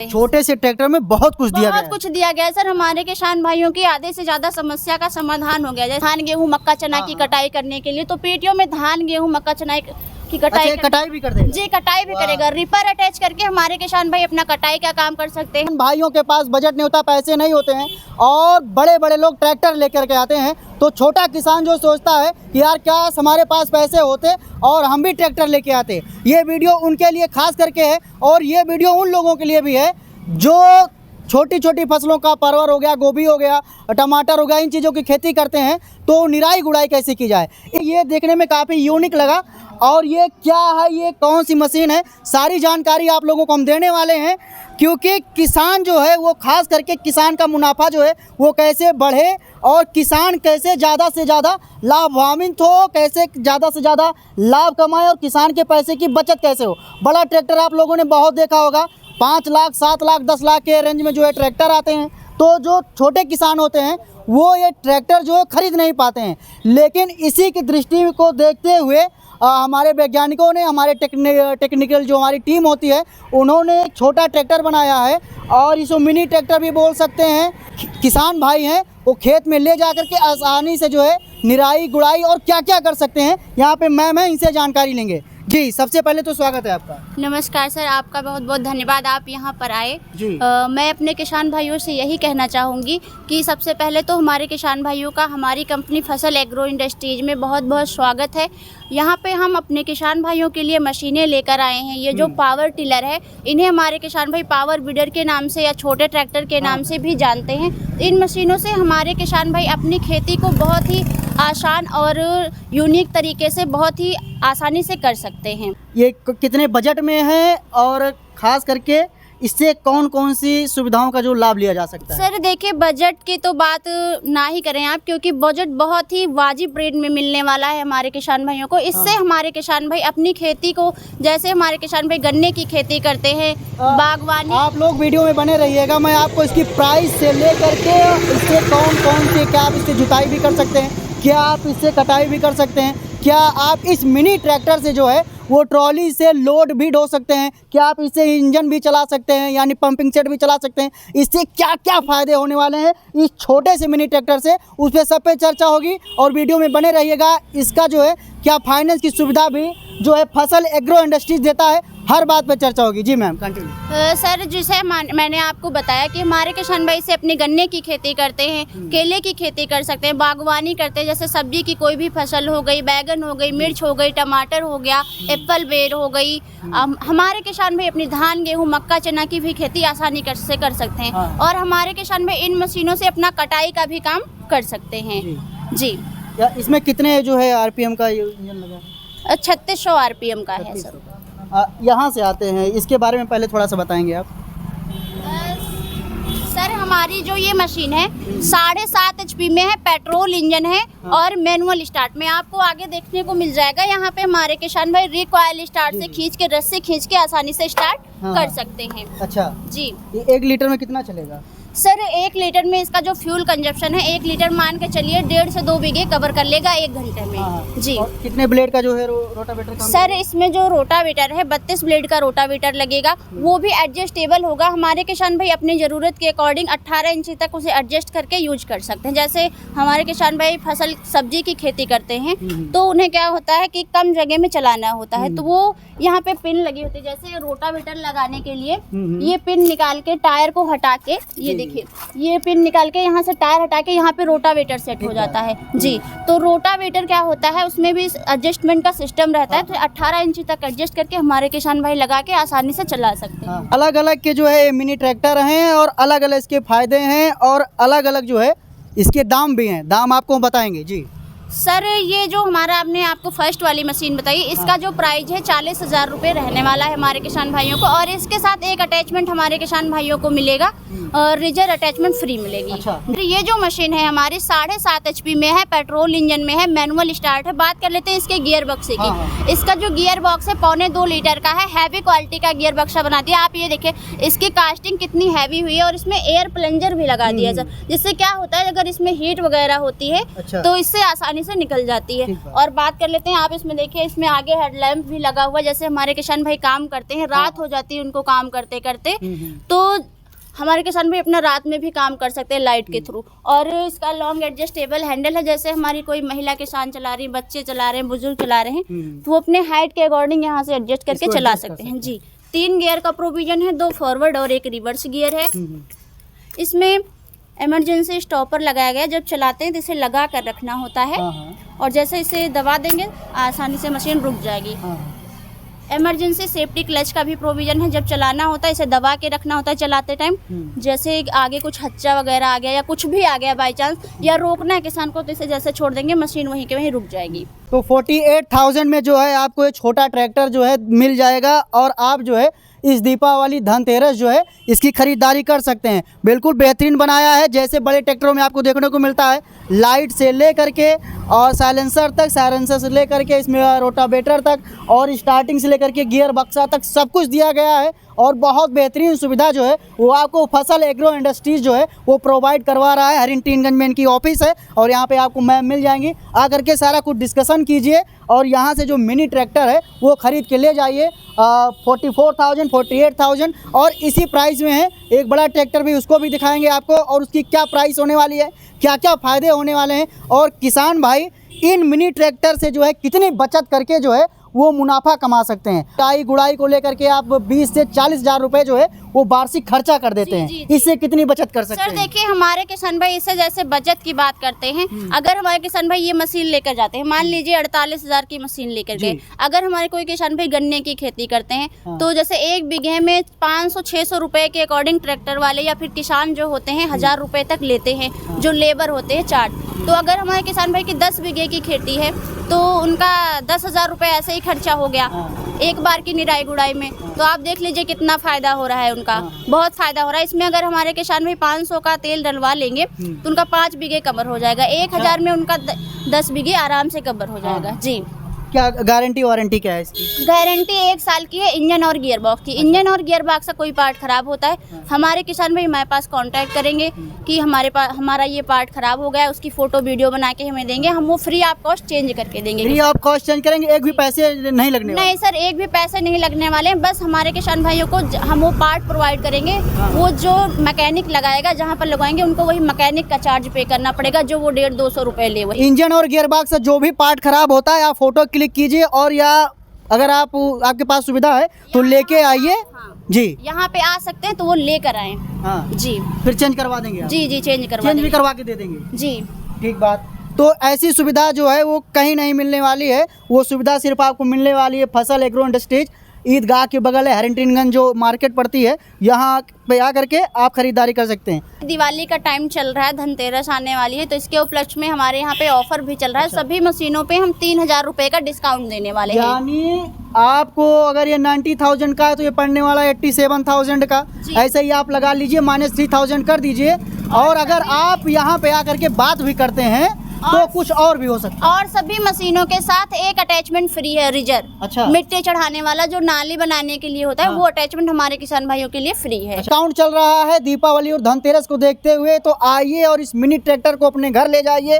छोटे से ट्रैक्टर में बहुत कुछ दिया गया है। बहुत कुछ दिया गया है सर। हमारे किसान भाइयों की आधे से ज्यादा समस्या का समाधान हो गया है। धान गेहूं मक्का चना की कटाई करने के लिए तो पीटीओ में धान गेहूं मक्का चना की कटाई कटाई भी कर देगा। जी कटाई भी करेगा। रिपर अटैच करके हमारे किसान भाई अपना कटाई का काम कर सकते हैं। भाइयों के पास बजट नहीं होता, पैसे नहीं होते हैं और बड़े बड़े लोग ट्रैक्टर लेकर के आते हैं, तो छोटा किसान जो सोचता है कि यार क्या हमारे पास पैसे होते और हम भी ट्रैक्टर लेके आते। ये वीडियो उनके लिए खास करके है और ये वीडियो उन लोगों के लिए भी है जो छोटी छोटी फसलों का परवर हो गया, गोभी हो गया, टमाटर हो गया, इन चीज़ों की खेती करते हैं तो निराई गुड़ाई कैसे की जाए। ये देखने में काफ़ी यूनिक लगा। और ये क्या है, ये कौन सी मशीन है, सारी जानकारी आप लोगों को हम देने वाले हैं, क्योंकि किसान जो है वो खास करके किसान का मुनाफा जो है वो कैसे बढ़े और किसान कैसे ज़्यादा से ज़्यादा लाभान्वित हो, कैसे ज़्यादा से ज़्यादा लाभ कमाए और किसान के पैसे की बचत कैसे हो। बड़ा ट्रैक्टर आप लोगों ने बहुत देखा होगा, 5 लाख 7 लाख 10 लाख के रेंज में जो है ट्रैक्टर आते हैं, तो जो छोटे किसान होते हैं वो ये ट्रैक्टर जो है खरीद नहीं पाते हैं। लेकिन इसी की दृष्टि को देखते हुए हमारे वैज्ञानिकों ने, हमारे टेक्निकल जो हमारी टीम होती है, उन्होंने एक छोटा ट्रैक्टर बनाया है और इसको मिनी ट्रैक्टर भी बोल सकते हैं। किसान भाई हैं वो खेत में ले जा कर के आसानी से जो है निराई गुड़ाई और क्या क्या कर सकते हैं, यहाँ पे मैम है, इनसे जानकारी लेंगे। जी सबसे पहले तो स्वागत है आपका। नमस्कार सर, आपका बहुत बहुत धन्यवाद, आप यहाँ पर आए। जी मैं अपने किसान भाइयों से यही कहना चाहूँगी कि सबसे पहले तो हमारे किसान भाइयों का हमारी कंपनी फसल एग्रो इंडस्ट्रीज में बहुत बहुत स्वागत है। यहाँ पे हम अपने किसान भाइयों के लिए मशीनें लेकर आए हैं। ये जो पावर टिलर है, इन्हें हमारे किसान भाई पावर बीडर के नाम से या छोटे ट्रैक्टर के नाम से भी जानते हैं। इन मशीनों से हमारे किसान भाई अपनी खेती को बहुत ही आसान और यूनिक तरीके से बहुत ही आसानी से कर सकते हैं। ये कितने बजट में है और ख़ास करके इससे कौन कौन सी सुविधाओं का जो लाभ लिया जा सकता है? सर देखिए, बजट की तो बात ना ही करें आप, क्योंकि बजट बहुत ही वाजिब रेट में मिलने वाला है हमारे किसान भाइयों को। इससे हमारे किसान भाई अपनी खेती को, जैसे हमारे किसान भाई गन्ने की खेती करते हैं, बागवानी। आप लोग वीडियो में बने रहिएगा, मैं आपको इसकी प्राइस से लेकर के इससे कौन कौन से, क्या आप इससे जुताई भी कर सकते हैं, क्या आप इससे कटाई भी कर सकते हैं, क्या आप इस मिनी ट्रैक्टर से जो है वो ट्रॉली से लोड भी ढो सकते हैं, क्या आप इससे इंजन भी चला सकते हैं, यानी पंपिंग सेट भी चला सकते हैं, इससे क्या क्या फ़ायदे होने वाले हैं इस छोटे से मिनी ट्रैक्टर से, उस पर सब पे चर्चा होगी और वीडियो में बने रहिएगा। इसका जो है क्या फाइनेंस की सुविधा भी जो है फसल एग्रो इंडस्ट्रीज देता है, हर बात पे चर्चा होगी। जी मैम कंटिन्यू। सर जैसे मैंने आपको बताया कि हमारे किसान भाई से अपनी गन्ने की खेती करते हैं, केले की खेती कर सकते हैं, बागवानी करते हैं, जैसे सब्जी की कोई भी फसल हो गई, बैगन हो गई, मिर्च हो गई, टमाटर हो गया, एप्पल बेर हो गई। हमारे किसान भाई अपनी धान गेहूँ मक्का चना की भी खेती आसानी से कर सकते हैं। और हमारे किसान भाई इन मशीनों से अपना कटाई का भी काम कर सकते हैं। जी इसमें कितने जो है आरपीएम का इंजन लगा है? 3600 आरपीएम का है सर। यहाँ से आते हैं, इसके बारे में पहले थोड़ा सा बताएंगे आप। सर हमारी जो ये मशीन है 7.5 HP में है, पेट्रोल इंजन है और मैनुअल स्टार्ट में आपको आगे देखने को मिल जाएगा। यहाँ पे हमारे किसान भाई रिकॉइल स्टार्ट से खींच के, रस से खींच के आसानी से स्टार्ट कर सकते हैं। अच्छा जी, 1 लीटर में कितना चलेगा? सर 1 लीटर में इसका जो फ्यूल कंजप्शन है, 1 लीटर मान के चलिए 1.5 से 2 बीघे कवर कर लेगा 1 घंटे में। जी। और कितने ब्लेड का जो है रोटावेटर काम? सर इसमें जो रोटावेटर है 32 ब्लेड का रोटावेटर लगेगा, वो भी एडजस्टेबल होगा। हमारे किसान भाई अपनी ज़रूरत के अकॉर्डिंग 18 इंच तक उसे एडजस्ट करके यूज कर सकते हैं। जैसे हमारे किसान भाई फसल सब्जी की खेती करते हैं तो उन्हें क्या होता है कि कम जगह में चलाना होता है, तो वो यहाँ पे पिन लगी होती है। जैसे रोटावेटर लगाने के लिए ये पिन निकाल के टायर को हटा के, ये देखिए ये पिन निकाल के यहाँ से टायर हटा के यहाँ पे रोटावेटर सेट हो जाता है। जी, तो रोटावेटर क्या होता है, उसमें भी एडजस्टमेंट का सिस्टम रहता है, तो 18 इंच तक एडजस्ट करके हमारे किसान भाई लगा के आसानी से चला सकते हैं। अलग अलग के जो है मिनी ट्रैक्टर हैं और अलग अलग इसके फायदे हैं और अलग अलग जो है इसके दाम भी हैं, दाम आपको बताएंगे। जी सर ये जो हमारा आपने आपको फर्स्ट वाली मशीन बताई, इसका जो प्राइस है 40,000 रुपये रहने वाला है हमारे किसान भाइयों को। और इसके साथ एक अटैचमेंट हमारे किसान भाइयों को मिलेगा और रिजर अटैचमेंट फ्री मिलेगी। अच्छा। ये जो मशीन है हमारी 7.5 HP में है, पेट्रोल इंजन में है, मैनुअल स्टार्ट है। बात कर लेते हैं इसके गियर बक्से की। इसका जो गियर बॉक्स है 1.25 लीटर का है, हैवी क्वालिटी का गियर बक्सा बना दिया। आप ये देखिए इसकी कास्टिंग कितनी हैवी हुई है और इसमें एयर प्लंजर भी लगा दिया सर, जिससे क्या होता है अगर इसमें हीट वगैरह होती है तो इससे आसानी आसानी से निकल जाती है। ठीक है। और बात कर लेते हैं, आप इसमें देखिए, इसमें आगे हेडलैम्प भी लगा हुआ है। जैसे हमारे किसान भाई काम करते हैं, रात हो जाती है उनको काम करते करते, तो हमारे किसान भाई अपना रात में भी काम कर सकते हैं लाइट के थ्रू। और इसका लॉन्ग एडजस्टेबल हैंडल है। जैसे हमारी कोई महिला किसान चला रही है, बच्चे चला रहे हैं, बुजुर्ग चला रहे हैं, तो वो अपने हाइट के अकॉर्डिंग यहाँ से एडजस्ट करके इसको चला adjust कर सकते हैं। जी, 3 गियर का प्रोविजन है, 2 फॉरवर्ड और 1 रिवर्स गियर है। इसमें इमरजेंसी स्टॉपर लगाया गया है। जब चलाते हैं तो इसे लगा कर रखना होता है, और जैसे इसे दबा देंगे आसानी से मशीन रुक जाएगी। इमरजेंसी सेफ्टी क्लच का भी प्रोविजन है। जब चलाना होता है इसे दबा के रखना होता है चलाते टाइम। जैसे आगे कुछ हच्चा वगैरह आ गया या कुछ भी आ गया बाई चांस, या रोकना है किसान को, तो इसे जैसे छोड़ देंगे मशीन वहीं के वहीं रुक जाएगी। तो 48,000 में जो है आपको ये छोटा ट्रैक्टर जो है मिल जाएगा, और आप जो है इस दीपावली धनतेरस जो है इसकी खरीदारी कर सकते हैं। बिल्कुल बेहतरीन बनाया है, जैसे बड़े ट्रैक्टरों में आपको देखने को मिलता है, लाइट से ले करके और साइलेंसर तक, साइलेंसर से ले करके इसमें रोटावेटर तक, और स्टार्टिंग से लेकर के गियर बक्सा तक सब कुछ दिया गया है। और बहुत बेहतरीन सुविधा जो है वो आपको फसल एग्रो इंडस्ट्रीज जो है वो प्रोवाइड करवा रहा है। हरिंटीनगंज में इनकी ऑफिस है, और यहाँ पे आपको मैम मिल जाएंगी। आकर के सारा कुछ डिस्कशन कीजिए, और यहाँ से जो मिनी ट्रैक्टर है वो ख़रीद के ले जाइए। 44,000, 48,000 और इसी प्राइस में है। एक बड़ा ट्रैक्टर भी, उसको भी दिखाएंगे आपको, और उसकी क्या प्राइस होने वाली है, क्या क्या फ़ायदे होने वाले हैं, और किसान भाई इन मिनी ट्रैक्टर से जो है कितनी बचत करके जो है वो मुनाफा कमा सकते हैं। कटाई गुड़ाई को लेकर के आप 20 से 40 हज़ार रुपये जो है वो वार्षिक खर्चा कर देते हैं। जी। इससे कितनी बचत कर सकते सर हैं? देखिए, हमारे किसान भाई इससे जैसे बचत की बात करते हैं, अगर हमारे किसान भाई ये मशीन लेकर जाते हैं, मान लीजिए 48,000 की मशीन लेकर गए, अगर हमारे कोई किसान भाई गन्ने की खेती करते हैं, तो जैसे 1 बीघे में 500-600 रुपए के अकॉर्डिंग ट्रैक्टर वाले या फिर किसान जो होते हैं 1,000 रुपए तक लेते हैं, जो लेबर होते हैं चार्ज। तो अगर हमारे किसान भाई की 10 बीघे की खेती है तो उनका 10,000 रुपये ऐसे ही खर्चा हो गया एक बार की निराई गुड़ाई में। तो आप देख लीजिए कितना फ़ायदा हो रहा है उनका, बहुत फ़ायदा हो रहा है। इसमें अगर हमारे किसान भाई 500 का तेल डलवा लेंगे तो उनका 5 बीघे कवर हो जाएगा। 1,000 में उनका 10 बीघे आराम से कवर हो जाएगा। जी, क्या गारंटी वारंटी क्या है इसकी? गारंटी 1 साल की है इंजन और गियर बॉक्स की। इंजन और गियर बॉक्स का कोई पार्ट खराब होता है, हमारे किसान भाई हमारे पास कांटेक्ट करेंगे कि हमारा ये पार्ट खराब हो गया है, उसकी फ़ोटो वीडियो बना के हमें देंगे, हम वो फ्री ऑफ कॉस्ट चेंज करके देंगे। फ्री ऑफ कॉस्ट चेंज करेंगे, एक भी पैसे नहीं लगने वाले? नहीं सर, एक भी पैसे नहीं लगने वाले हैं। बस हमारे किसान भाइयों को हम वो पार्ट प्रोवाइड करेंगे, वो जो मैकेनिक लगाएगा जहाँ पर लगवाएंगे उनको वही मैकेनिक का चार्ज पे करना पड़ेगा, जो वो 150-200 रुपये ले। वही इंजन और गियर बॉक्स जो भी पार्ट खराब होता है आप फोटो क्लिक कीजिए, और या अगर आपके पास सुविधा है तो लेके आइए। जी, यहाँ पे आ सकते हैं तो वो लेकर आए। हाँ जी, फिर चेंज करवा देंगे आप? जी जी, चेंज चेंज भी देंगे। करवा के दे देंगे। जी, ठीक बात। तो ऐसी सुविधा जो है वो कहीं नहीं मिलने वाली है, वो सुविधा सिर्फ आपको मिलने वाली है फसल एग्रो इंडस्ट्रीज, ईदगाह के बगल है, हरिंटीनगंज जो मार्केट पड़ती है, यहाँ पे आ करके आप खरीदारी कर सकते हैं। दिवाली का टाइम चल रहा है, धनतेरस आने वाली है, तो इसके उपलक्ष्य में हमारे यहाँ पे ऑफर भी चल रहा है। सभी मशीनों पे हम 3,000 रुपये का डिस्काउंट देने वाले हैं। यानी आपको अगर ये 90,000 का है तो ये पड़ने वाला है 87,000 का। ऐसे ही आप लगा लीजिए, -3,000 कर दीजिए। और अगर आप यहाँ पे आकर के बात भी करते हैं तो कुछ और भी हो सकता है। और सभी मशीनों के साथ एक अटैचमेंट फ्री है, रिजर्व। अच्छा, मिट्टी चढ़ाने वाला जो नाली बनाने के लिए होता है, वो अटैचमेंट हमारे किसान भाइयों के लिए फ्री है। डिस्काउंट चल रहा है दीपावली और धनतेरस को देखते हुए, तो आइए और इस मिनी ट्रैक्टर को अपने घर ले जाइए।